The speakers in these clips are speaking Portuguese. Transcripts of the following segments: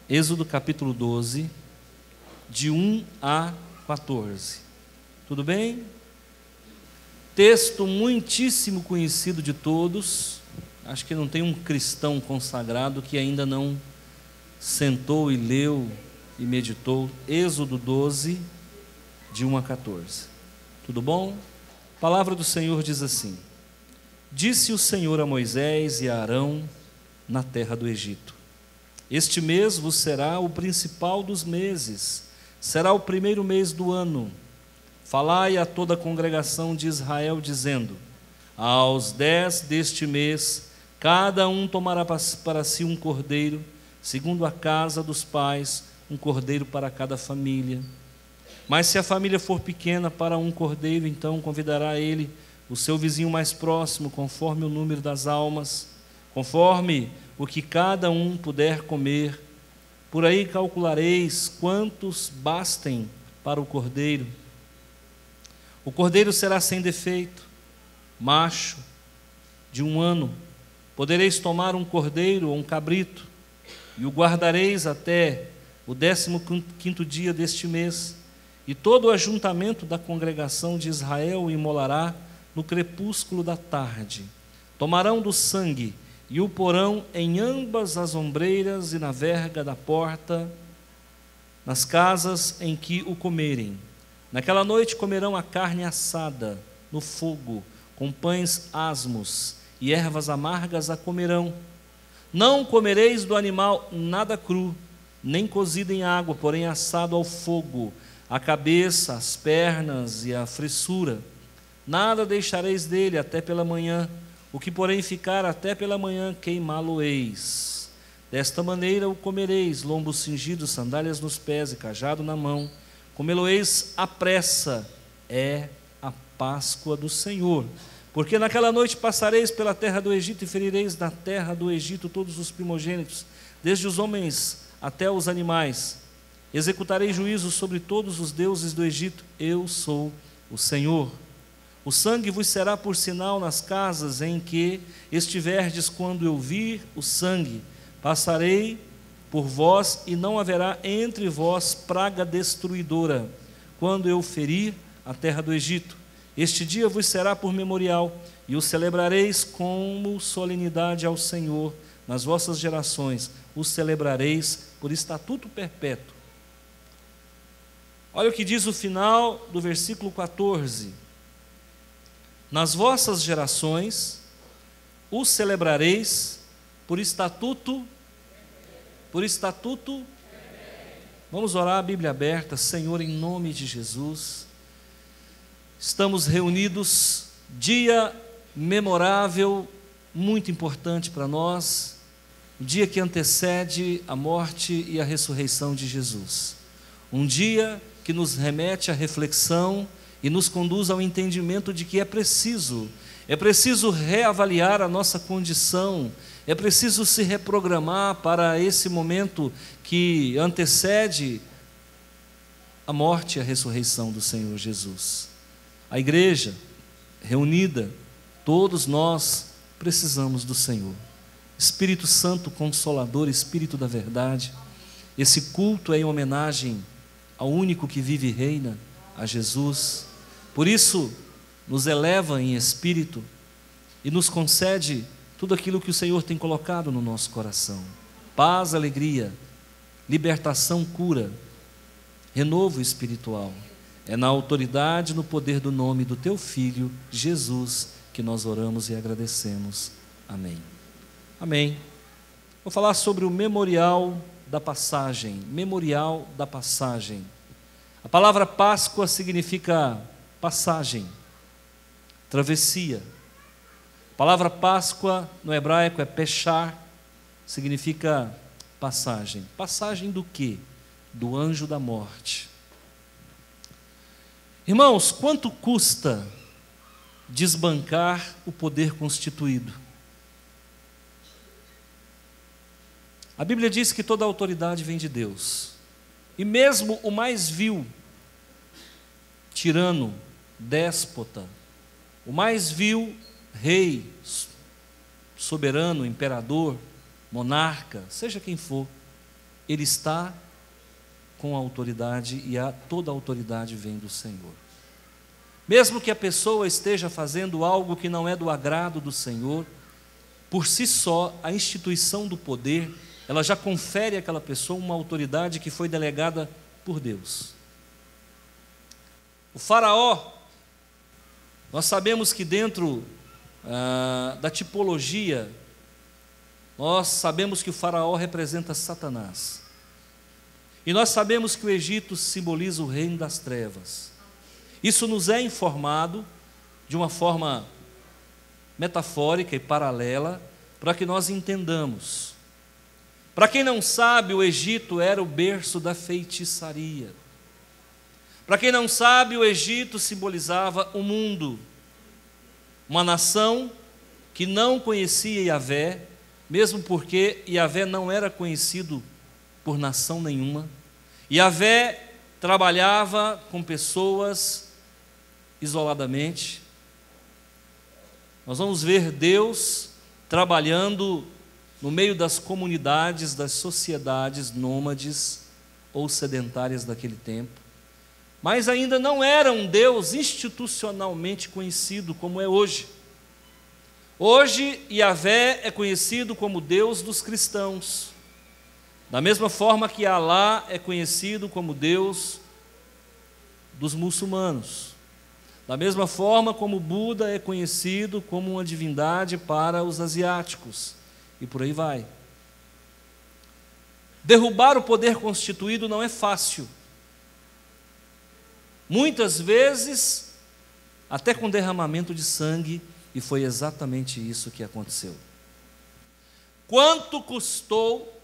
Êxodo capítulo 12, de 1 a 14. Tudo bem? Texto muitíssimo conhecido de todos. Acho que não tem um cristão consagrado que ainda não sentou e leu e meditou. Êxodo 12, de 1 a 14. Tudo bom? A palavra do Senhor diz assim: Disse o Senhor a Moisés e a Arão na terra do Egito: Este mês vos será o principal dos meses, será o primeiro mês do ano. Falai a toda a congregação de Israel, dizendo: Aos 10 deste mês, cada um tomará para si um cordeiro, segundo a casa dos pais, um cordeiro para cada família. Mas se a família for pequena para um cordeiro, então convidará ele o seu vizinho mais próximo, conforme o número das almas, conforme o que cada um puder comer. Por aí calculareis quantos bastem para o cordeiro. O cordeiro será sem defeito, macho, de 1 ano. Podereis tomar um cordeiro ou um cabrito, e o guardareis até o 15º dia deste mês, e todo o ajuntamento da congregação de Israel o imolará no crepúsculo da tarde. Tomarão do sangue e o porão em ambas as ombreiras e na verga da porta, nas casas em que o comerem. Naquela noite comerão a carne assada no fogo, com pães asmos e ervas amargas a comerão. Não comereis do animal nada cru, nem cozido em água, porém assado ao fogo, a cabeça, as pernas e a fressura. Nada deixareis dele até pela manhã. O que, porém, ficar até pela manhã, queimá-lo-eis. Desta maneira o comereis: lombo cingido, sandálias nos pés e cajado na mão. Comê-lo-eis à pressa, é a Páscoa do Senhor. Porque naquela noite passareis pela terra do Egito e ferireis na terra do Egito todos os primogênitos, desde os homens até os animais. Executarei juízo sobre todos os deuses do Egito. Eu sou o Senhor. O sangue vos será por sinal nas casas em que estiverdes. Quando eu vir o sangue, passarei por vós, e não haverá entre vós praga destruidora, quando eu ferir a terra do Egito. Este dia vos será por memorial, e o celebrareis como solenidade ao Senhor nas vossas gerações. O celebrareis por estatuto perpétuo. Olha o que diz o final do versículo 14. Nas vossas gerações o celebrareis por estatuto. Vamos orar, a Bíblia aberta. Senhor, em nome de Jesus, estamos reunidos, dia memorável, muito importante para nós, o dia que antecede a morte e a ressurreição de Jesus. Um dia que nos remete à reflexão e nos conduz ao entendimento de que é preciso reavaliar a nossa condição, é preciso se reprogramar para esse momento que antecede a morte e a ressurreição do Senhor Jesus. A igreja reunida, todos nós precisamos do Senhor. Espírito Santo Consolador, Espírito da verdade, esse culto é em homenagem ao único que vive e reina, a Jesus. Por isso, nos eleva em espírito e nos concede tudo aquilo que o Senhor tem colocado no nosso coração: paz, alegria, libertação, cura, renovo espiritual. É na autoridade e no poder do nome do Teu Filho, Jesus, que nós oramos e agradecemos. Amém. Amém. Vou falar sobre o memorial da passagem. Memorial da passagem. A palavra Páscoa significa passagem, travessia. A palavra Páscoa no hebraico é pechar, significa passagem. Passagem do quê? Do anjo da morte. Irmãos, quanto custa desbancar o poder constituído? A Bíblia diz que toda autoridade vem de Deus. E mesmo o mais vil tirano, déspota, o mais vil rei, soberano, imperador, monarca, seja quem for, ele está com a autoridade e toda a autoridade vem do Senhor. Mesmo que a pessoa esteja fazendo algo que não é do agrado do Senhor, por si só, a instituição do poder, ela já confere àquela pessoa uma autoridade que foi delegada por Deus. O faraó, nós sabemos que dentro da tipologia, nós sabemos que o faraó representa Satanás. E nós sabemos que o Egito simboliza o reino das trevas. Isso nos é informado de uma forma metafórica e paralela, para que nós entendamos. Para quem não sabe, o Egito era o berço da feitiçaria. Para quem não sabe, o Egito simbolizava o mundo. Uma nação que não conhecia Yahvé, mesmo porque Yahvé não era conhecido por nação nenhuma. Yahvé trabalhava com pessoas isoladamente. Nós vamos ver Deus trabalhando no meio das comunidades, das sociedades nômades ou sedentárias daquele tempo. Mas ainda não era um Deus institucionalmente conhecido como é hoje. Hoje, Yahvé é conhecido como Deus dos cristãos, da mesma forma que Alá é conhecido como Deus dos muçulmanos, da mesma forma como Buda é conhecido como uma divindade para os asiáticos, e por aí vai. Derrubar o poder constituído não é fácil. Muitas vezes, até com derramamento de sangue, e foi exatamente isso que aconteceu. Quanto custou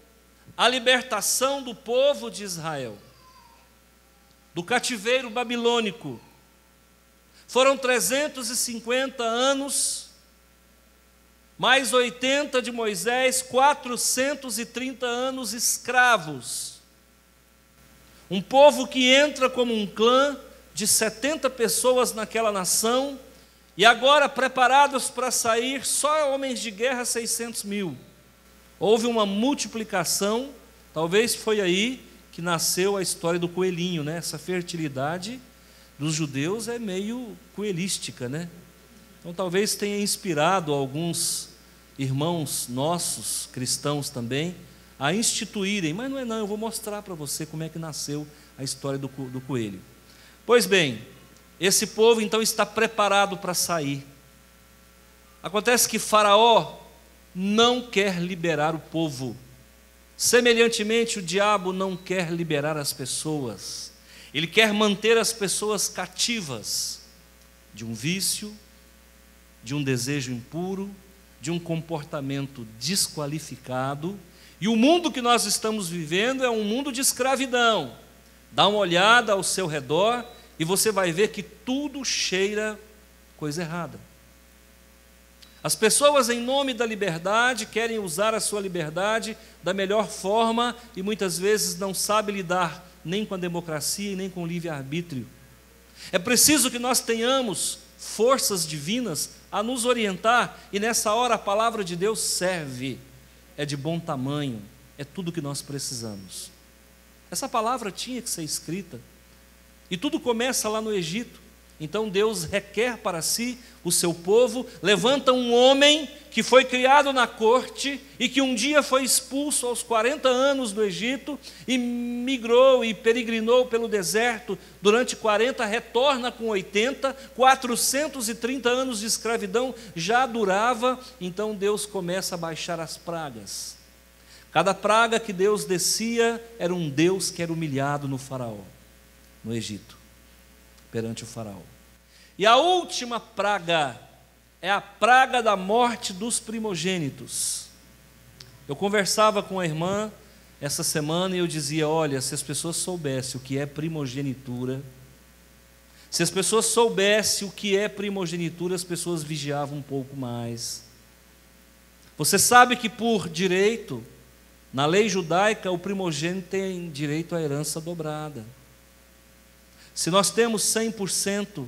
a libertação do povo de Israel do cativeiro babilônico? Foram 350 anos, mais 80 de Moisés, 430 anos escravos. Um povo que entra como um clã de 70 pessoas naquela nação, e agora preparados para sair, só homens de guerra 600 mil. Houve uma multiplicação, talvez foi aí que nasceu a história do coelhinho, né? Essa fertilidade dos judeus é meio coelística, né? Então talvez tenha inspirado alguns irmãos nossos, cristãos também, a instituírem, mas não é não, eu vou mostrar para você como é que nasceu a história do coelho. Pois bem, esse povo então está preparado para sair. Acontece que Faraó não quer liberar o povo. Semelhantemente, o diabo não quer liberar as pessoas. Ele quer manter as pessoas cativas de um vício, de um desejo impuro, de um comportamento desqualificado. E o mundo que nós estamos vivendo é um mundo de escravidão. Dá uma olhada ao seu redor e você vai ver que tudo cheira coisa errada. As pessoas, em nome da liberdade, querem usar a sua liberdade da melhor forma e muitas vezes não sabem lidar nem com a democracia e nem com o livre-arbítrio. É preciso que nós tenhamos forças divinas a nos orientar, e nessa hora a palavra de Deus serve, é de bom tamanho, é tudo o que nós precisamos. Essa palavra tinha que ser escrita, e tudo começa lá no Egito. Então Deus requer para si o seu povo, levanta um homem que foi criado na corte e que um dia foi expulso aos 40 anos do Egito e migrou e peregrinou pelo deserto durante 40, retorna com 80, 430 anos de escravidão já durava. Então Deus começa a baixar as pragas. Cada praga que Deus descia era um Deus que era humilhado no faraó, no Egito, perante o faraó. E a última praga é a praga da morte dos primogênitos. Eu conversava com a irmã essa semana e eu dizia, olha, se as pessoas soubessem o que é primogenitura, se as pessoas soubessem o que é primogenitura, as pessoas vigiavam um pouco mais. Você sabe que por direito, Na lei judaica, o primogênito tem direito à herança dobrada. Se nós temos 100%,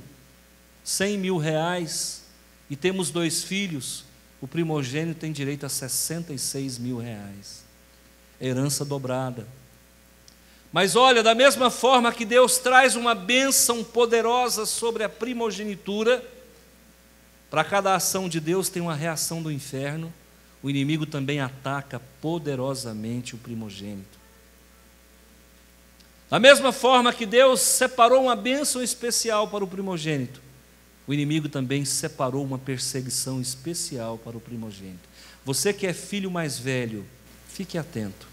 100 mil reais, e temos 2 filhos, o primogênito tem direito a 66 mil reais. Herança dobrada. Mas olha, da mesma forma que Deus traz uma bênção poderosa sobre a primogenitura, para cada ação de Deus tem uma reação do inferno. O inimigo também ataca poderosamente o primogênito. Da mesma forma que Deus separou uma bênção especial para o primogênito, o inimigo também separou uma perseguição especial para o primogênito. Você que é filho mais velho, fique atento.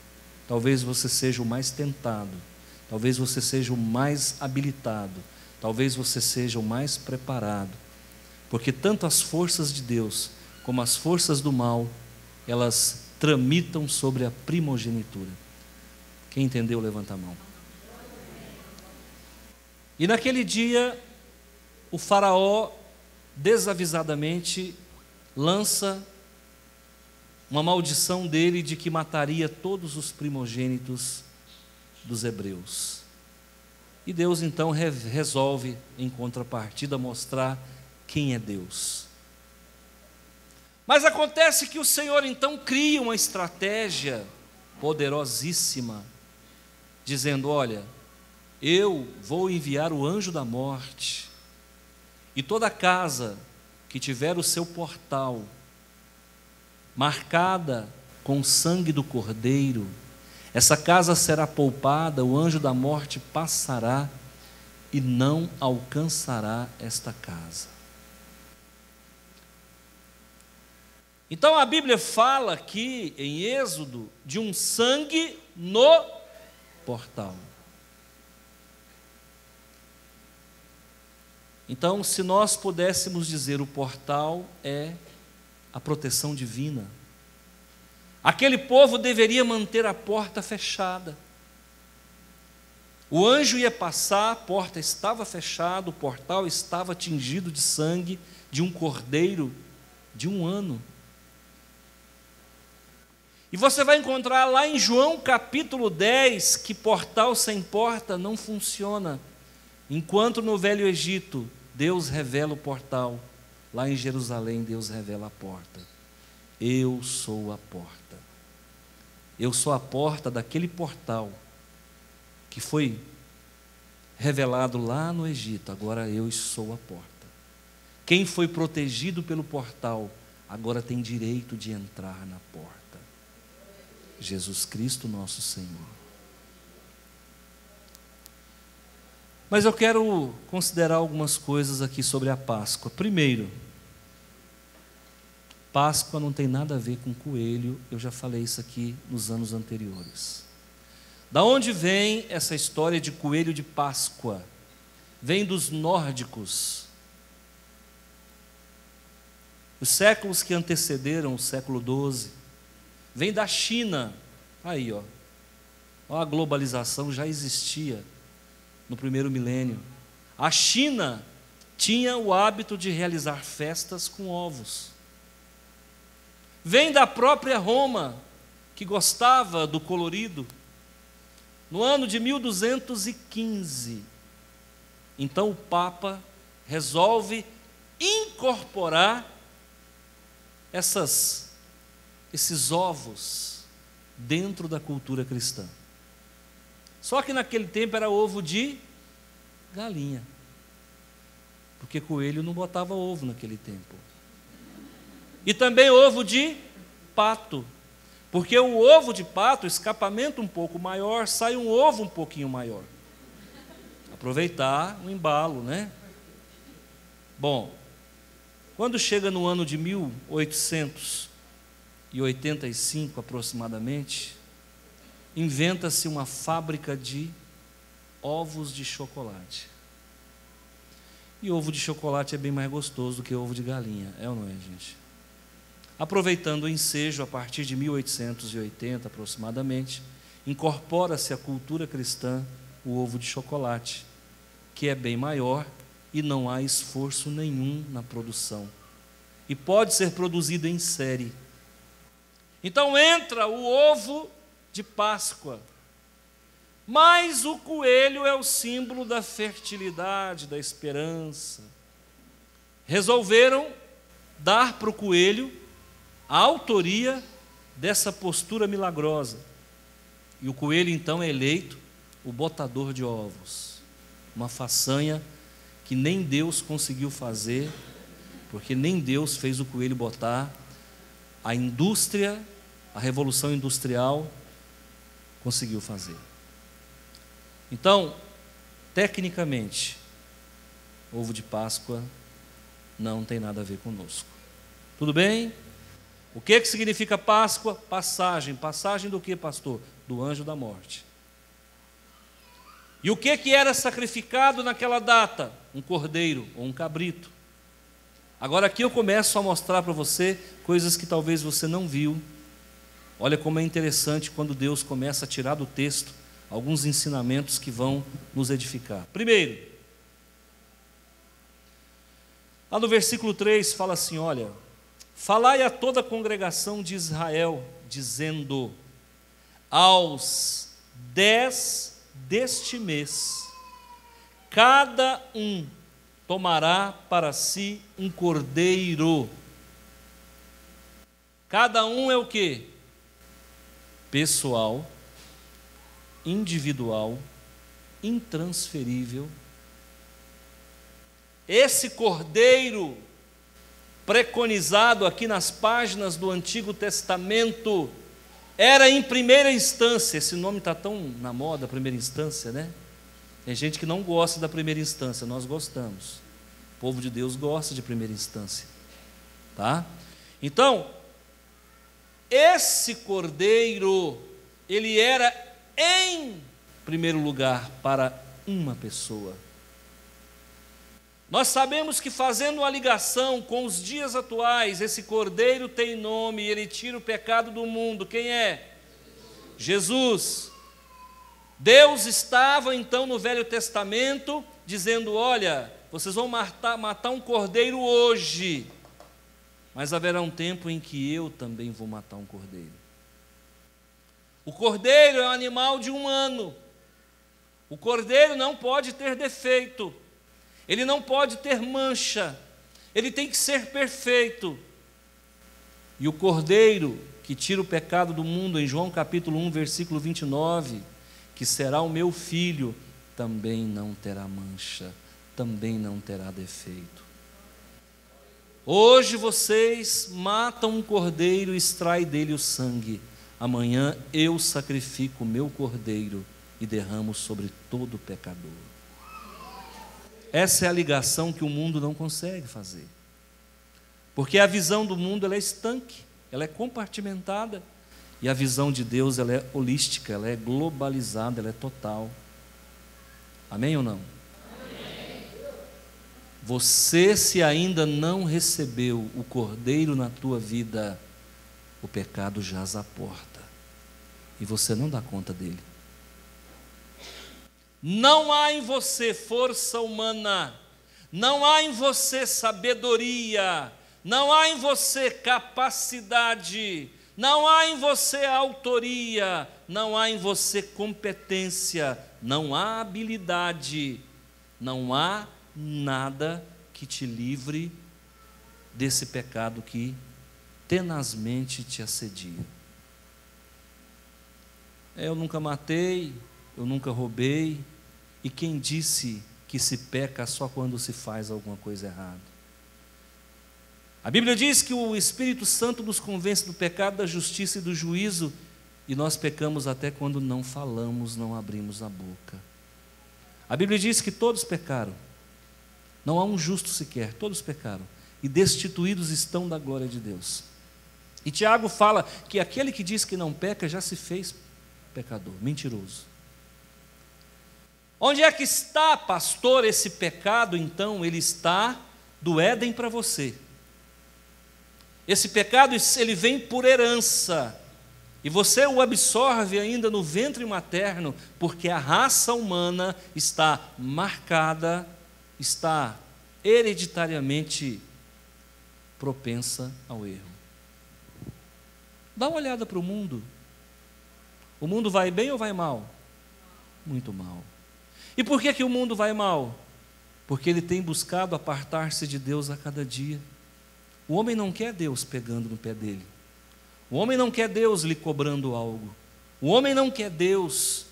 Talvez você seja o mais tentado, talvez você seja o mais habilitado, talvez você seja o mais preparado, porque tanto as forças de Deus como as forças do mal, elas tramitam sobre a primogenitura. Quem entendeu, levanta a mão. E naquele dia, o faraó desavisadamente lança uma maldição dele de que mataria todos os primogênitos dos hebreus. E Deus então resolve, em contrapartida, mostrar quem é Deus. Mas acontece que o Senhor então cria uma estratégia poderosíssima, dizendo: olha, eu vou enviar o anjo da morte, e toda casa que tiver o seu portal marcada com o sangue do Cordeiro, essa casa será poupada, o anjo da morte passará e não alcançará esta casa. Então a Bíblia fala aqui em Êxodo de um sangue no portal. Então, se nós pudéssemos dizer, o portal é a proteção divina. Aquele povo deveria manter a porta fechada. O anjo ia passar, a porta estava fechada, o portal estava tingido de sangue de um cordeiro de 1 ano. E você vai encontrar lá em João capítulo 10 que portal sem porta não funciona. Enquanto no Velho Egito Deus revela o portal, lá em Jerusalém Deus revela a porta. Eu sou a porta. Eu sou a porta daquele portal que foi revelado lá no Egito. Agora eu sou a porta. Quem foi protegido pelo portal agora tem direito de entrar na porta. Jesus Cristo nosso Senhor. Mas eu quero considerar algumas coisas aqui sobre a Páscoa. Primeiro, Páscoa não tem nada a ver com coelho, eu já falei isso aqui nos anos anteriores. Da onde vem essa história de coelho de Páscoa? Vem dos nórdicos. Os séculos que antecederam o século XII. Vem da China. Aí, ó a globalização já existia no primeiro milênio. A China tinha o hábito de realizar festas com ovos. Vem da própria Roma, que gostava do colorido. No ano de 1215, então o Papa resolve incorporar esses ovos dentro da cultura cristã. Só que naquele tempo era ovo de galinha, porque coelho não botava ovo naquele tempo. E também ovo de pato, porque o ovo de pato, escapamento um pouco maior, sai um ovo um pouquinho maior. Aproveitar o embalo, né? Bom, quando chega no ano de 1885 aproximadamente, inventa-se uma fábrica de ovos de chocolate. E ovo de chocolate é bem mais gostoso do que ovo de galinha, é ou não é, gente? Aproveitando o ensejo, a partir de 1880 aproximadamente, incorpora-se à cultura cristã o ovo de chocolate, que é bem maior e não há esforço nenhum na produção. E pode ser produzido em série. Então entra o ovo de Páscoa. Mas o coelho é o símbolo da fertilidade, da esperança. Resolveram dar para o coelho a autoria dessa postura milagrosa. E o coelho então é eleito o botador de ovos. Uma façanha que nem Deus conseguiu fazer, porque nem Deus fez o coelho botar. A indústria, a revolução industrial conseguiu fazer. Então, tecnicamente, ovo de Páscoa não tem nada a ver conosco. Tudo bem? O que significa Páscoa? Passagem. Passagem do que, pastor? Do anjo da morte. E o que era sacrificado naquela data? Um cordeiro ou um cabrito. Agora aqui eu começo a mostrar para você coisas que talvez você não viu. Olha como é interessante quando Deus começa a tirar do texto alguns ensinamentos que vão nos edificar. Primeiro, lá no versículo 3 fala assim, olha: falai a toda a congregação de Israel, dizendo, aos 10 deste mês, cada um tomará para si um cordeiro. Cada um é o quê? Pessoal, individual, intransferível. Esse cordeiro preconizado aqui nas páginas do Antigo Testamento era em primeira instância. Esse nome está tão na moda, primeira instância, né? Tem gente que não gosta da primeira instância, nós gostamos. O povo de Deus gosta de primeira instância, tá? Então, esse cordeiro, ele era em primeiro lugar para uma pessoa. Nós sabemos que, fazendo uma ligação com os dias atuais, esse cordeiro tem nome e ele tira o pecado do mundo. Quem é? Jesus. Deus estava então no Velho Testamento dizendo, olha, vocês vão matar um cordeiro hoje, mas haverá um tempo em que eu também vou matar um cordeiro. O cordeiro é um animal de um ano. O cordeiro não pode ter defeito. Ele não pode ter mancha. Ele tem que ser perfeito. E o cordeiro que tira o pecado do mundo, em João capítulo 1, versículo 29, que será o meu filho, também não terá mancha, também não terá defeito. Hoje vocês matam um cordeiro e extraem dele o sangue. Amanhã eu sacrifico o meu cordeiro e derramo sobre todo pecador. Essa é a ligação que o mundo não consegue fazer. Porque a visão do mundo ela é estanque, ela é compartimentada. E a visão de Deus ela é holística, ela é globalizada, ela é total. Amém ou não? Amém. Você, se ainda não recebeu o cordeiro na tua vida, o pecado jaz à porta. E você não dá conta dele. Não há em você força humana, não há em você sabedoria, não há em você capacidade, não há em você autoria, não há em você competência, não há habilidade, não há nada que te livre desse pecado que tenazmente te assedia. Eu nunca matei, eu nunca roubei, e quem disse que se peca só quando se faz alguma coisa errada? A Bíblia diz que o Espírito Santo nos convence do pecado, da justiça e do juízo, e nós pecamos até quando não falamos, não abrimos a boca. A Bíblia diz que todos pecaram, não há um justo sequer, todos pecaram, e destituídos estão da glória de Deus. E Tiago fala que aquele que diz que não peca já se fez pecador, mentiroso. Onde é que está, pastor, esse pecado? Então, ele está do Éden para você. Esse pecado, ele vem por herança, e você o absorve ainda no ventre materno, porque a raça humana está marcada, está hereditariamente propensa ao erro. Dá uma olhada para o mundo. O mundo vai bem ou vai mal? Muito mal. E por que o mundo vai mal? Porque ele tem buscado apartar-se de Deus a cada dia. O homem não quer Deus pegando no pé dele. O homem não quer Deus lhe cobrando algo. O homem não quer Deus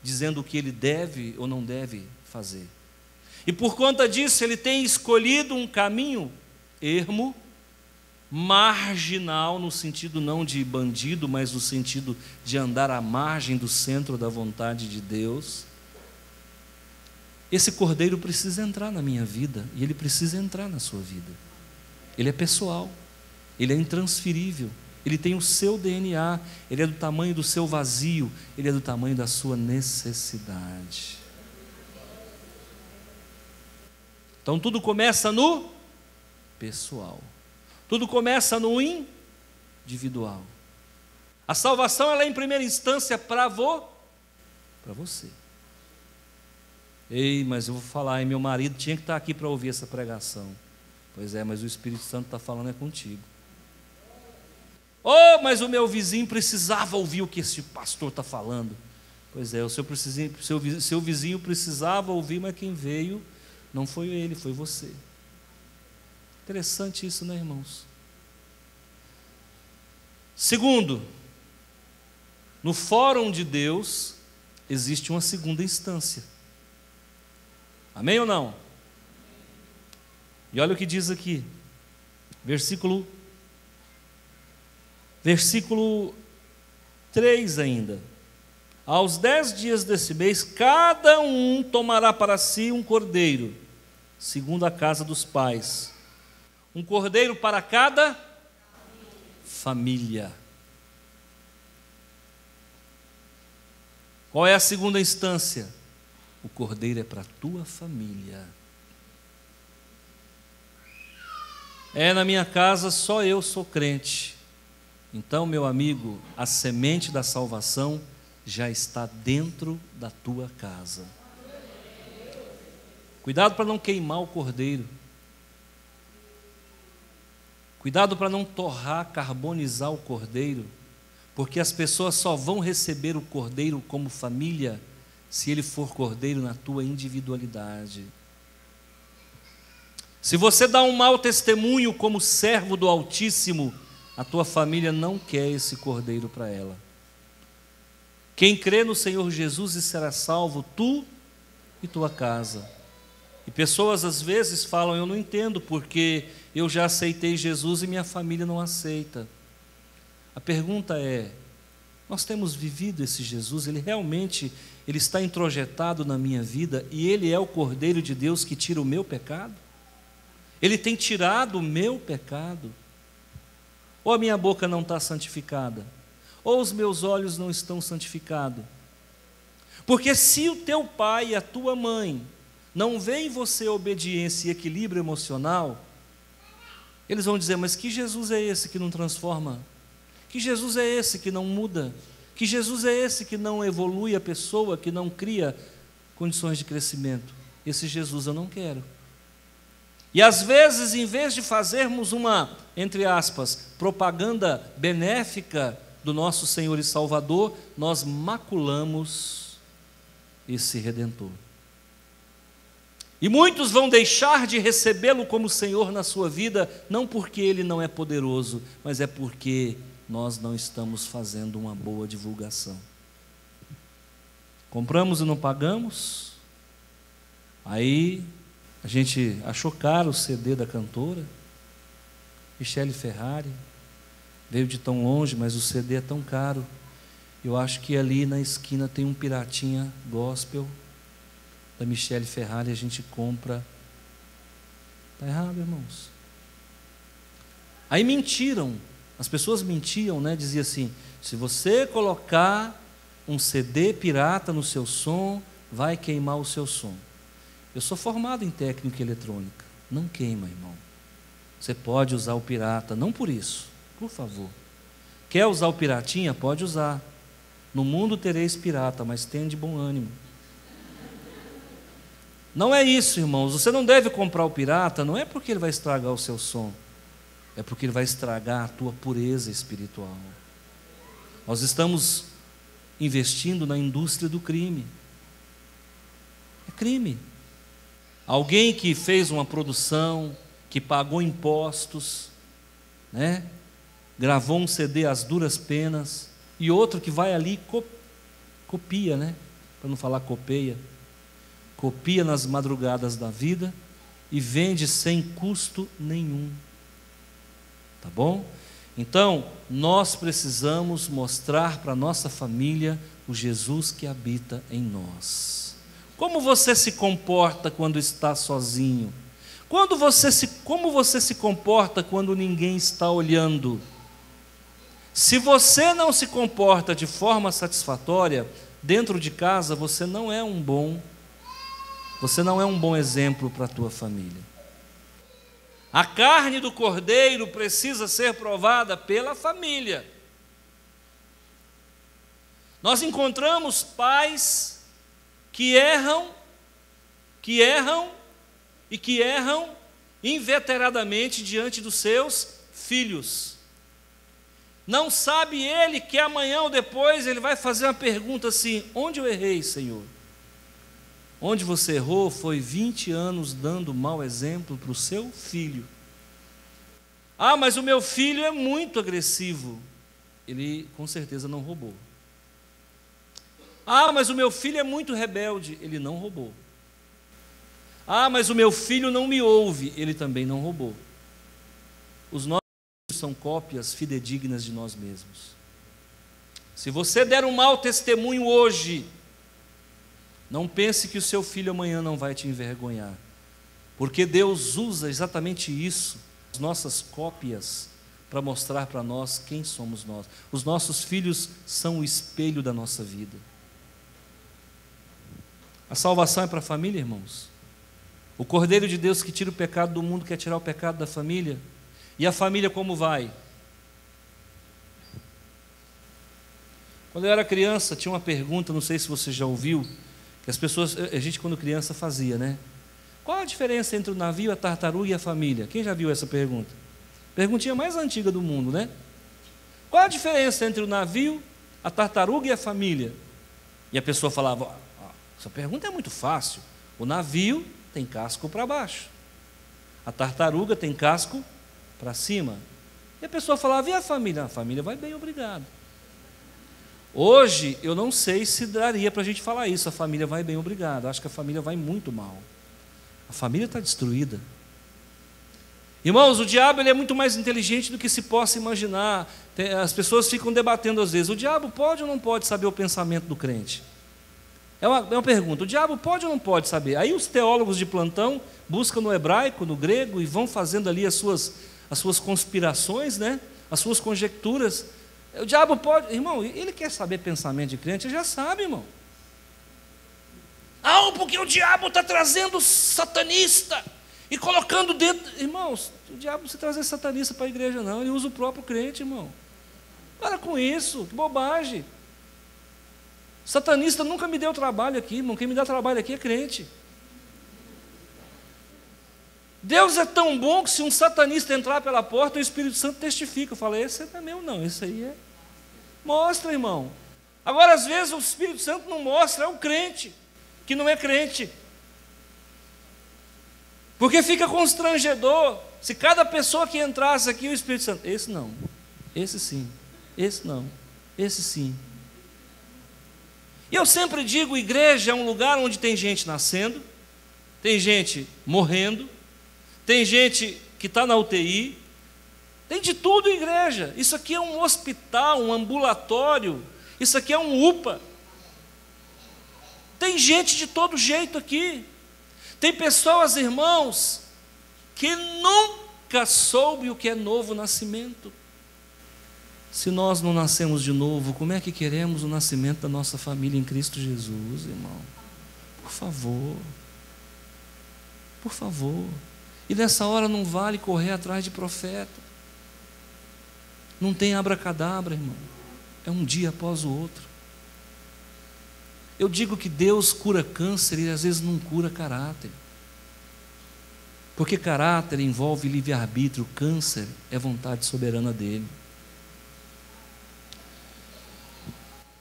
dizendo o que ele deve ou não deve fazer. E por conta disso ele tem escolhido um caminho ermo, marginal, no sentido não de bandido, mas no sentido de andar à margem do centro da vontade de Deus. Esse cordeiro precisa entrar na minha vida e ele precisa entrar na sua vida. Ele é pessoal, ele é intransferível, ele tem o seu DNA, ele é do tamanho do seu vazio, ele é do tamanho da sua necessidade. Então tudo começa no pessoal. Tudo começa no individual. A salvação ela é em primeira instância para você. Ei, mas eu vou falar, meu marido tinha que estar aqui para ouvir essa pregação. Pois é, mas o Espírito Santo está falando é contigo. Oh, mas o meu vizinho precisava ouvir o que esse pastor está falando. Pois é, o seu vizinho precisava ouvir, mas quem veio não foi ele, foi você. Interessante isso, né, irmãos? Segundo, no fórum de Deus existe uma segunda instância. Amém ou não? E olha o que diz aqui, versículo 3 ainda. Aos 10 dias desse mês, cada um tomará para si um cordeiro, segundo a casa dos pais. Um cordeiro para cada família. Qual é a segunda instância? O cordeiro é para a tua família. Na minha casa só eu sou crente. Então, meu amigo, a semente da salvação já está dentro da tua casa. Cuidado para não queimar o cordeiro. Cuidado para não torrar, carbonizar o cordeiro, porque as pessoas só vão receber o cordeiro como família se ele for cordeiro na tua individualidade. Se você dá um mau testemunho como servo do Altíssimo, a tua família não quer esse cordeiro para ela. Quem crê no Senhor Jesus e será salvo, tu e tua casa. E pessoas às vezes falam, eu não entendo porque eu já aceitei Jesus e minha família não aceita. A pergunta é, nós temos vivido esse Jesus? Ele realmente está introjetado na minha vida e Ele é o Cordeiro de Deus que tira o meu pecado? Ele tem tirado o meu pecado? Ou a minha boca não está santificada? Ou os meus olhos não estão santificados? Porque se o teu pai e a tua mãe não veem em você obediência e equilíbrio emocional, eles vão dizer, mas que Jesus é esse que não transforma? Que Jesus é esse que não muda? Que Jesus é esse que não evolui a pessoa, que não cria condições de crescimento? Esse Jesus eu não quero. E às vezes, em vez de fazermos uma, entre aspas, propaganda benéfica do nosso Senhor e Salvador, nós maculamos esse Redentor. E muitos vão deixar de recebê-lo como Senhor na sua vida, não porque Ele não é poderoso, mas é porque nós não estamos fazendo uma boa divulgação. Compramos e não pagamos, aí a gente achou caro o CD da cantora, Michele Ferrari, veio de tão longe, mas o CD é tão caro, eu acho que ali na esquina tem um piratinha gospel, da Michele Ferrari, a gente compra. Está errado, irmãos. Aí mentiram, as pessoas mentiam, né? Dizia assim, se você colocar um CD pirata no seu som, vai queimar o seu som. Eu sou formado em técnica eletrônica, não queima, irmão. Você pode usar o pirata, não por isso, por favor. Quer usar o piratinha? Pode usar. No mundo tereis pirata, mas tenha de bom ânimo. Não é isso, irmãos, você não deve comprar o pirata, não é porque ele vai estragar o seu som, é porque ele vai estragar a tua pureza espiritual. Nós estamos investindo na indústria do crime. É crime. Alguém que fez uma produção, que pagou impostos, né? Gravou um CD às duras penas, e outro que vai ali e copia, né? Para não falar copeia, copia nas madrugadas da vida e vende sem custo nenhum. Tá bom? Então, nós precisamos mostrar para a nossa família o Jesus que habita em nós. Como você se comporta quando está sozinho? Como você se comporta quando ninguém está olhando? Se você não se comporta de forma satisfatória dentro de casa, você não é um bom exemplo para a tua família. A carne do cordeiro precisa ser provada pela família. Nós encontramos pais que erram inveteradamente diante dos seus filhos. Não sabe ele que amanhã ou depois ele vai fazer uma pergunta assim: onde eu errei, Senhor? Onde você errou foi 20 anos dando mau exemplo para o seu filho. Ah, mas o meu filho é muito agressivo. Ele com certeza não roubou. Ah, mas o meu filho é muito rebelde. Ele não roubou. Ah, mas o meu filho não me ouve. Ele também não roubou. Os nossos filhos são cópias fidedignas de nós mesmos. Se você der um mau testemunho hoje, não pense que o seu filho amanhã não vai te envergonhar, porque Deus usa exatamente isso, as nossas cópias, para mostrar para nós quem somos nós. Os nossos filhos são o espelho da nossa vida. A salvação é para a família, irmãos. O Cordeiro de Deus que tira o pecado do mundo quer tirar o pecado da família. E a família como vai? Quando eu era criança, tinha uma pergunta, não sei se você já ouviu, que as pessoas, a gente quando criança fazia, né? Qual a diferença entre o navio, a tartaruga e a família? Quem já viu essa pergunta? Perguntinha mais antiga do mundo, né? Qual a diferença entre o navio, a tartaruga e a família? E a pessoa falava: essa pergunta é muito fácil. O navio tem casco para baixo, a tartaruga tem casco para cima. E a pessoa falava: e a família? A família vai bem, obrigado. Hoje, eu não sei se daria para a gente falar isso, a família vai bem, obrigado. Acho que a família vai muito mal. A família está destruída. Irmãos, o diabo ele é muito mais inteligente do que se possa imaginar. As pessoas ficam debatendo às vezes: o diabo pode ou não pode saber o pensamento do crente? É uma pergunta: o diabo pode ou não pode saber? Aí os teólogos de plantão buscam no hebraico, no grego, e vão fazendo ali as suas conspirações, né? As suas conjecturas. O diabo pode, irmão, ele quer saber pensamento de crente, ele já sabe, irmão. Ah, porque o diabo está trazendo satanista e colocando dentro. Irmãos, o diabo não se trazer satanista para a igreja, não, ele usa o próprio crente, irmão. Para com isso, que bobagem. Satanista nunca me deu trabalho aqui, irmão. Quem me dá trabalho aqui é crente. Deus é tão bom que se um satanista entrar pela porta, o Espírito Santo testifica. Eu falo: esse não é meu, não, esse aí é. Mostra, irmão. Agora, às vezes, o Espírito Santo não mostra, é o crente, que não é crente. Porque fica constrangedor. Se cada pessoa que entrasse aqui, o Espírito Santo: esse não, esse sim, esse não, esse sim. E eu sempre digo: igreja é um lugar onde tem gente nascendo, tem gente morrendo, tem gente que está na UTI, tem de tudo igreja. Isso aqui é um hospital, um ambulatório, isso aqui é um UPA. Tem gente de todo jeito aqui. Tem pessoas, irmãos, que nunca soube o que é novo nascimento. Se nós não nascemos de novo, como é que queremos o nascimento da nossa família em Cristo Jesus, irmão? Por favor. Por favor. E nessa hora não vale correr atrás de profeta. Não tem abracadabra, irmão. É um dia após o outro. Eu digo que Deus cura câncer e às vezes não cura caráter. Porque caráter envolve livre-arbítrio, câncer é vontade soberana dele.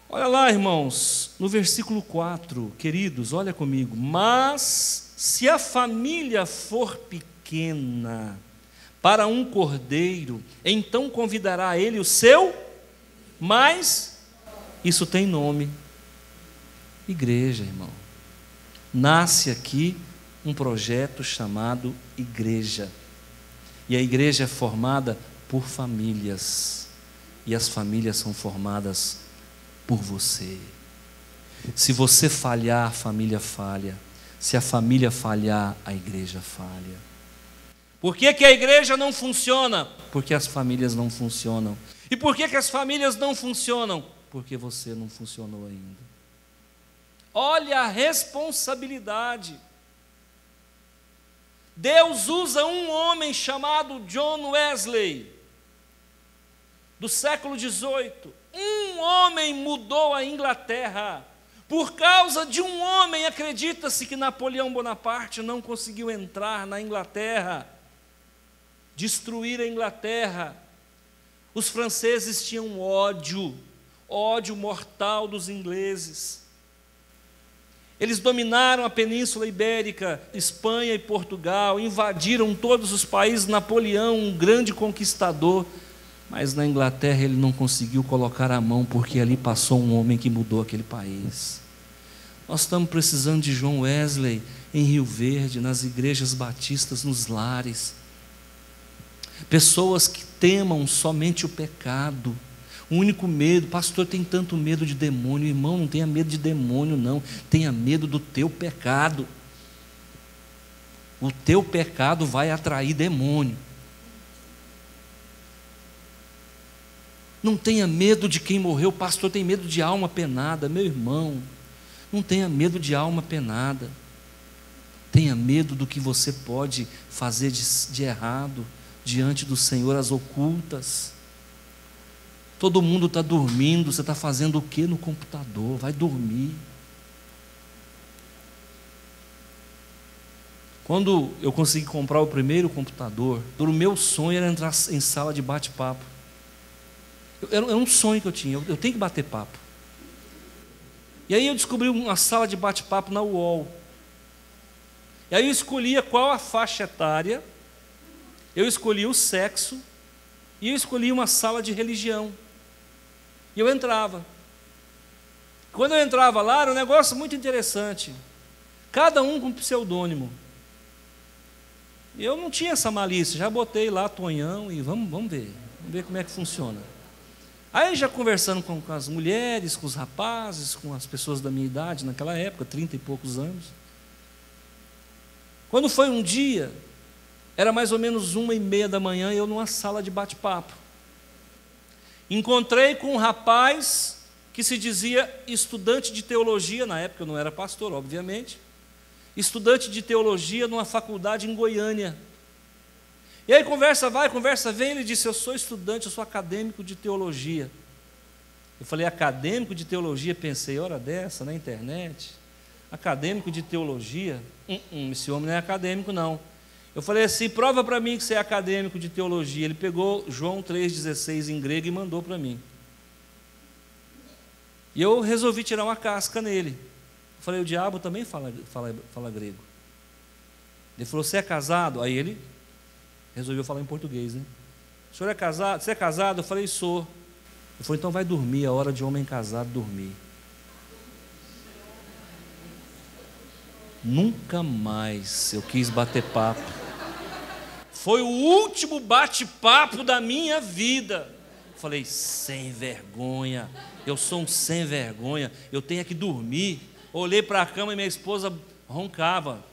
Olha lá, irmãos, no versículo 4, queridos, olha comigo. Mas se a família for pequena para um cordeiro, então convidará ele o seu, mas isso tem nome: igreja, irmão. Nasce aqui um projeto chamado igreja. E a igreja é formada por famílias. E as famílias são formadas por você. Se você falhar, a família falha. Se a família falhar, a igreja falha. Por que que a igreja não funciona? Porque as famílias não funcionam. E por que que as famílias não funcionam? Porque você não funcionou ainda. Olha a responsabilidade. Deus usa um homem chamado John Wesley, do século XVIII. Um homem mudou a Inglaterra. Por causa de um homem, acredita-se que Napoleão Bonaparte não conseguiu entrar na Inglaterra, destruir a Inglaterra. Os franceses tinham ódio mortal dos ingleses. Eles dominaram a Península Ibérica, Espanha e Portugal, invadiram todos os países. Napoleão, um grande conquistador, mas na Inglaterra ele não conseguiu colocar a mão, porque ali passou um homem que mudou aquele país. Nós estamos precisando de John Wesley em Rio Verde, nas igrejas batistas, nos lares. Pessoas que temam somente o pecado. O único medo: pastor, tem tanto medo de demônio. Irmão, não tenha medo de demônio, não. Tenha medo do teu pecado. O teu pecado vai atrair demônio. Não tenha medo de quem morreu. Pastor, tem medo de alma penada. Meu irmão, não tenha medo de alma penada. Tenha medo do que você pode fazer de errado diante do Senhor, às ocultas. Todo mundo está dormindo, você está fazendo o que no computador? Vai dormir. Quando eu consegui comprar o primeiro computador, o meu sonho era entrar em sala de bate-papo. Era um sonho que eu tinha, eu tenho que bater papo. E aí eu descobri uma sala de bate-papo na UOL. E aí eu escolhia qual a faixa etária, eu escolhi o sexo, e eu escolhi uma sala de religião. E eu entrava. Quando eu entrava lá, era um negócio muito interessante. Cada um com um pseudônimo. E eu não tinha essa malícia, já botei lá Tonhão e vamos ver como é que funciona. Aí já conversando com as mulheres, com os rapazes, com as pessoas da minha idade naquela época, 30 e poucos anos. Quando foi um dia, era mais ou menos 1h30 da manhã, eu numa sala de bate-papo. Encontrei com um rapaz que se dizia estudante de teologia, na época eu não era pastor, obviamente, estudante de teologia numa faculdade em Goiânia. E aí conversa vai, conversa vem, ele disse: eu sou estudante, eu sou acadêmico de teologia. Eu falei: acadêmico de teologia? Pensei, hora dessa, na internet, acadêmico de teologia? Esse homem não é acadêmico não. Eu falei assim: prova para mim que você é acadêmico de teologia. Ele pegou João 3,16 em grego e mandou para mim. E eu resolvi tirar uma casca nele. Eu falei: o diabo também fala grego. Ele falou: você é casado? Aí ele resolveu falar em português, né? O senhor é casado? Você é casado? Eu falei: sou. Ele falou: então vai dormir, é hora de homem casado dormir. Nunca mais eu quis bater papo. Foi o último bate-papo da minha vida. Falei: sem vergonha, eu sou um sem vergonha, eu tenho que dormir. Olhei para a cama e minha esposa roncava.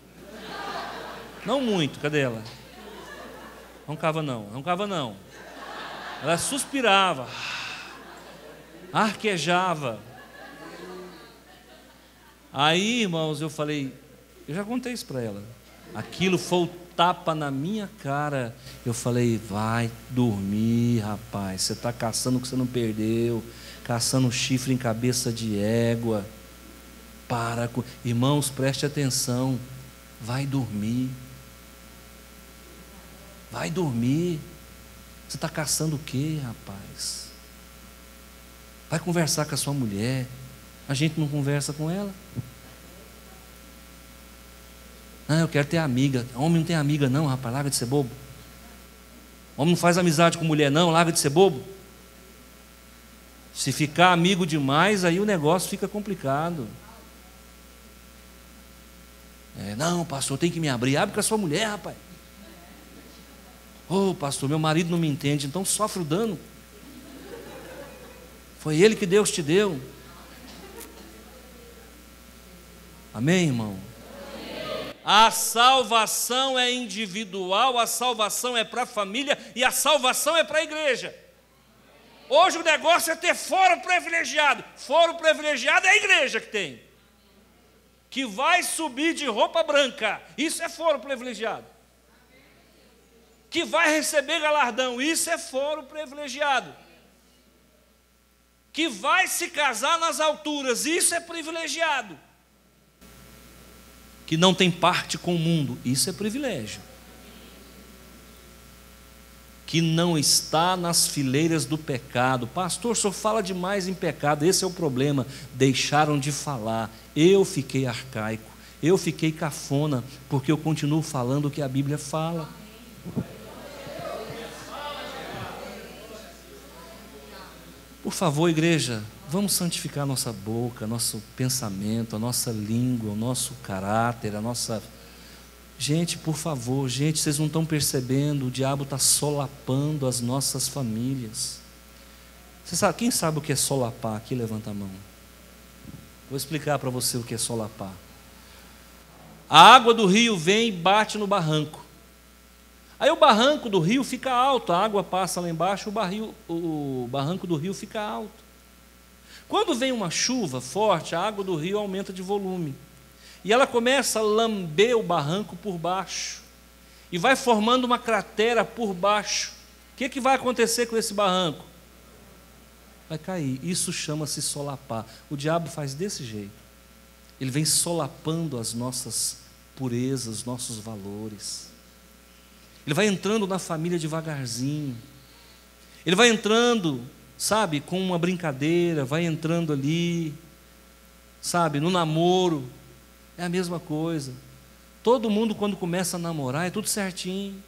Não muito, cadê ela? Roncava não. Ela suspirava, arquejava. Aí, irmãos, eu falei, eu já contei isso para ela. Aquilo foi o tapa na minha cara. Eu falei: vai dormir, rapaz. Você está caçando o que você não perdeu, caçando chifre em cabeça de égua. Para com... Irmãos, preste atenção. Vai dormir. Vai dormir. Você está caçando o quê, rapaz? Vai conversar com a sua mulher. A gente não conversa com ela. Ah, eu quero ter amiga. Homem não tem amiga não, rapaz, larga de ser bobo. Homem não faz amizade com mulher não, larga de ser bobo. Se ficar amigo demais, aí o negócio fica complicado. Não, pastor, tem que me abrir. Abre com a sua mulher, rapaz. Ô, pastor, meu marido não me entende, então sofre o dano. Foi ele que Deus te deu. Amém, irmão? A salvação é individual, a salvação é para a família e a salvação é para a igreja. Hoje o negócio é ter foro privilegiado. Foro privilegiado é a igreja que tem. Que vai subir de roupa branca. Isso é foro privilegiado. Que vai receber galardão. Isso é foro privilegiado. Que vai se casar nas alturas. Isso é privilegiado. Que não tem parte com o mundo. Isso é privilégio. Que não está nas fileiras do pecado. Pastor, o senhor fala demais em pecado. Esse é o problema. Deixaram de falar. Eu fiquei arcaico. Eu fiquei cafona. Porque eu continuo falando o que a Bíblia fala. Por favor, igreja, vamos santificar nossa boca, nosso pensamento, a nossa língua, o nosso caráter, a nossa... Gente, por favor, gente, vocês não estão percebendo, o diabo está solapando as nossas famílias. Você sabe, quem sabe o que é solapar aqui? Levanta a mão. Vou explicar para você o que é solapar. A água do rio vem e bate no barranco. Aí o barranco do rio fica alto, a água passa lá embaixo, o barranco do rio fica alto. Quando vem uma chuva forte, a água do rio aumenta de volume. E ela começa a lamber o barranco por baixo. E vai formando uma cratera por baixo. O que vai acontecer com esse barranco? Vai cair. Isso chama-se solapar. O diabo faz desse jeito. Ele vem solapando as nossas purezas, nossos valores. Ele vai entrando na família devagarzinho. Ele vai entrando, sabe, com uma brincadeira, vai entrando ali, sabe, no namoro. É a mesma coisa. Todo mundo, quando começa a namorar, é tudo certinho.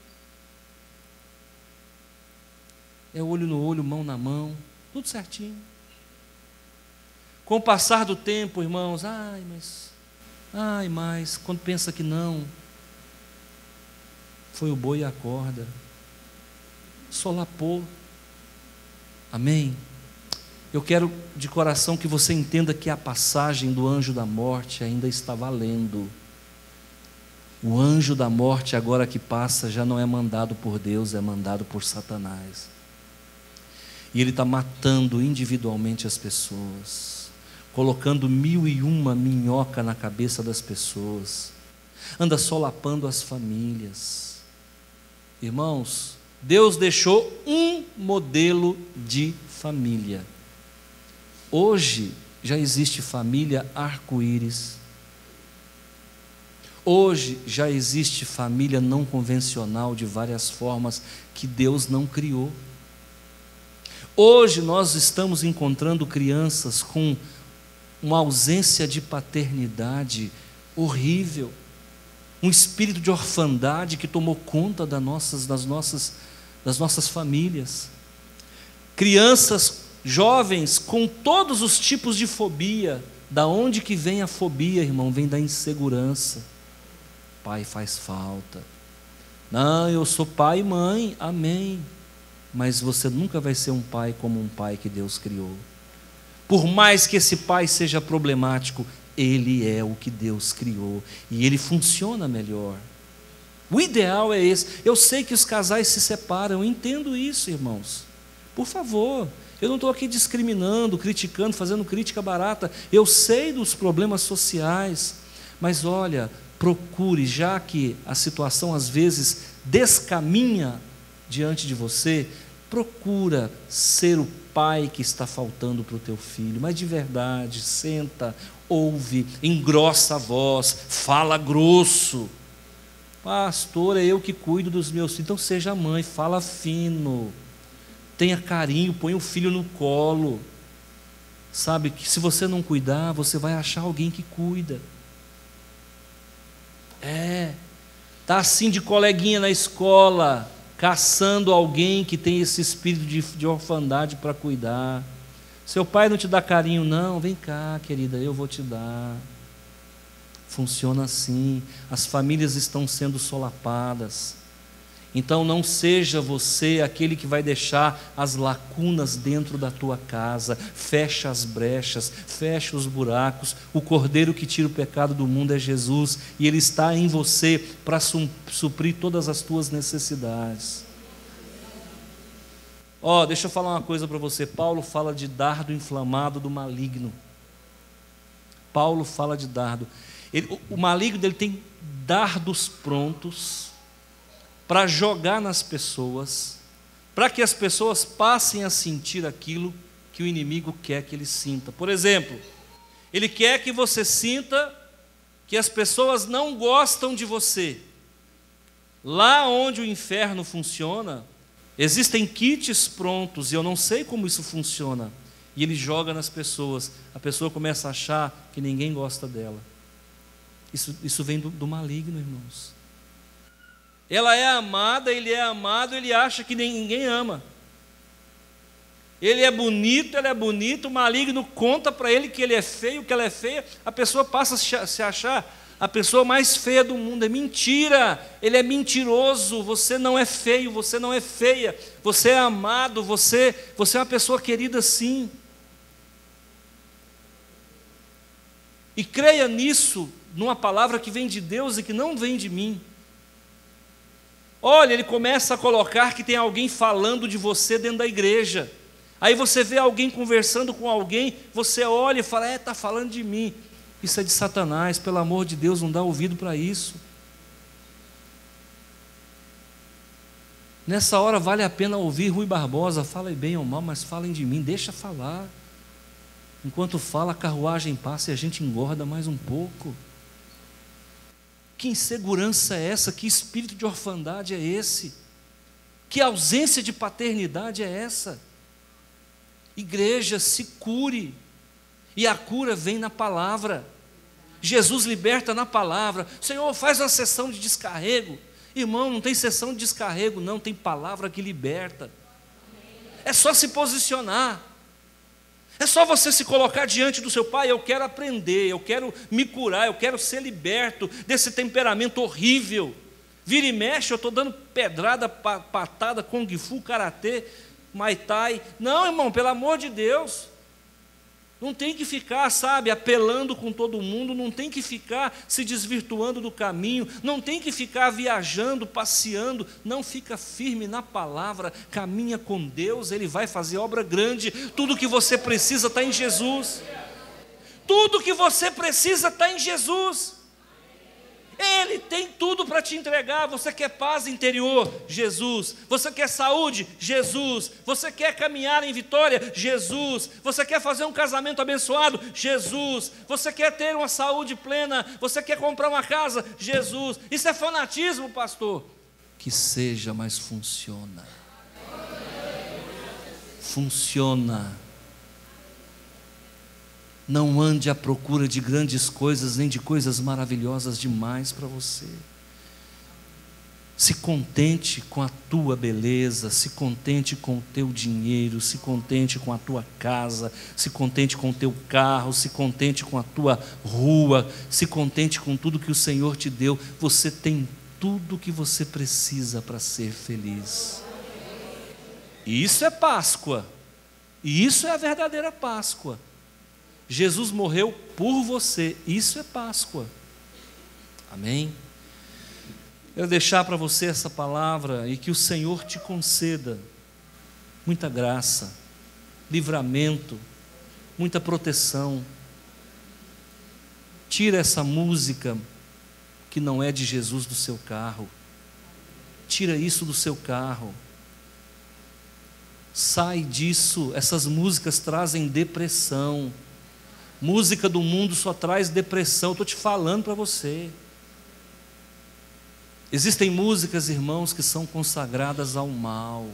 É olho no olho, mão na mão, tudo certinho. Com o passar do tempo, irmãos, mas quando pensa que não, foi o boi e a corda, solapou. Amém? Eu quero de coração que você entenda que a passagem do anjo da morte ainda está valendo. O anjo da morte agora que passa já não é mandado por Deus, é mandado por Satanás. E ele está matando individualmente as pessoas, colocando 1001 minhoca na cabeça das pessoas, anda solapando as famílias. Irmãos, Deus deixou um modelo de família. Hoje já existe família arco-íris. Hoje já existe família não convencional de várias formas que Deus não criou. Hoje nós estamos encontrando crianças com uma ausência de paternidade horrível, um espírito de orfandade que tomou conta das nossas famílias. Crianças jovens com todos os tipos de fobia. Da onde que vem a fobia, irmão? Vem da insegurança. Pai faz falta. Não, eu sou pai e mãe, amém. Mas você nunca vai ser um pai como um pai que Deus criou. Por mais que esse pai seja problemático, ele é o que Deus criou e ele funciona melhor. O ideal é esse. Eu sei que os casais se separam, eu entendo isso, irmãos. Por favor, eu não estou aqui discriminando, criticando, fazendo crítica barata. Eu sei dos problemas sociais, mas olha, procure, já que a situação às vezes descaminha diante de você, procura ser o pai que está faltando para o teu filho, mas de verdade, senta, ouve, engrossa a voz, fala grosso. Pastor, é eu que cuido dos meus filhos. Então seja mãe, fala fino, tenha carinho, põe o filho no colo. Sabe que se você não cuidar, você vai achar alguém que cuida. Tá assim de coleguinha na escola, caçando alguém que tem esse espírito de orfandade para cuidar. Seu pai não te dá carinho, não, vem cá, querida, eu vou te dar. Funciona assim, as famílias estão sendo solapadas. Então não seja você aquele que vai deixar as lacunas dentro da tua casa. Fecha as brechas, fecha os buracos. O Cordeiro que tira o pecado do mundo é Jesus, e Ele está em você para suprir todas as tuas necessidades. Deixa eu falar uma coisa para você. Paulo fala de dardo inflamado do maligno. Paulo fala de dardo. O maligno ele tem dardos prontos para jogar nas pessoas, para que as pessoas passem a sentir aquilo que o inimigo quer que ele sinta. Por exemplo, ele quer que você sinta que as pessoas não gostam de você. Lá onde o inferno funciona, existem kits prontos, e eu não sei como isso funciona, e ele joga nas pessoas. A pessoa começa a achar que ninguém gosta dela. Isso vem do maligno, irmãos. Ela é amada, ele é amado, ele acha que ninguém ama. Ele é bonito, ela é bonita, o maligno conta para ele que ele é feio, que ela é feia, a pessoa passa a se achar a pessoa mais feia do mundo. É mentira, ele é mentiroso. Você não é feio, você não é feia, você é amado, você é uma pessoa querida sim. E creia nisso, numa palavra que vem de Deus e que não vem de mim. Olha, ele começa a colocar que tem alguém falando de você dentro da igreja. Aí você vê alguém conversando com alguém, você olha e fala, está falando de mim. Isso é de Satanás, pelo amor de Deus, não dá ouvido para isso. Nessa hora vale a pena ouvir Rui Barbosa, fala bem ou mal, mas falem de mim, deixa falar. Enquanto fala, a carruagem passa e a gente engorda mais um pouco. Que insegurança é essa? Que espírito de orfandade é esse? Que ausência de paternidade é essa? Igreja, se cure. E a cura vem na palavra. Jesus liberta na palavra. Senhor, faz uma sessão de descarrego. Irmão, não tem sessão de descarrego, não. Tem palavra que liberta. É só se posicionar. É só você se colocar diante do seu pai. Eu quero aprender, eu quero me curar, eu quero ser liberto desse temperamento horrível. Vira e mexe, eu estou dando pedrada, patada, kung fu, karatê, muay thai. Não, irmão, pelo amor de Deus. Não tem que ficar, apelando com todo mundo, não tem que ficar se desvirtuando do caminho, não tem que ficar viajando, passeando. Não, fica firme na palavra, caminha com Deus, Ele vai fazer obra grande. Tudo que você precisa está em Jesus. Tudo que você precisa está em Jesus. Ele tem tudo para te entregar. Você quer paz interior? Jesus. Você quer saúde? Jesus. Você quer caminhar em vitória? Jesus. Você quer fazer um casamento abençoado? Jesus. Você quer ter uma saúde plena? Você quer comprar uma casa? Jesus. Isso é fanatismo, pastor? Que seja, mas funciona. Funciona. Não ande à procura de grandes coisas, nem de coisas maravilhosas demais para você. Se contente com a tua beleza, se contente com o teu dinheiro, se contente com a tua casa, se contente com o teu carro, se contente com a tua rua, se contente com tudo que o Senhor te deu. Você tem tudo que você precisa para ser feliz. E isso é Páscoa. E isso é a verdadeira Páscoa. Jesus morreu por você, isso é Páscoa. Amém? Eu deixar para você essa palavra e que o Senhor te conceda muita graça, livramento, muita proteção. Tira essa música que não é de Jesus do seu carro. Tira isso do seu carro. Sai disso. Essas músicas trazem depressão. Música do mundo só traz depressão. Estou te falando para você. Existem músicas, irmãos, que são consagradas ao mal.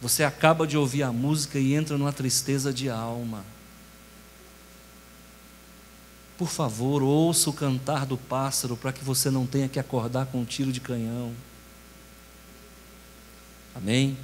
Você acaba de ouvir a música e entra numa tristeza de alma. Por favor, ouça o cantar do pássaro para que você não tenha que acordar com um tiro de canhão. Amém?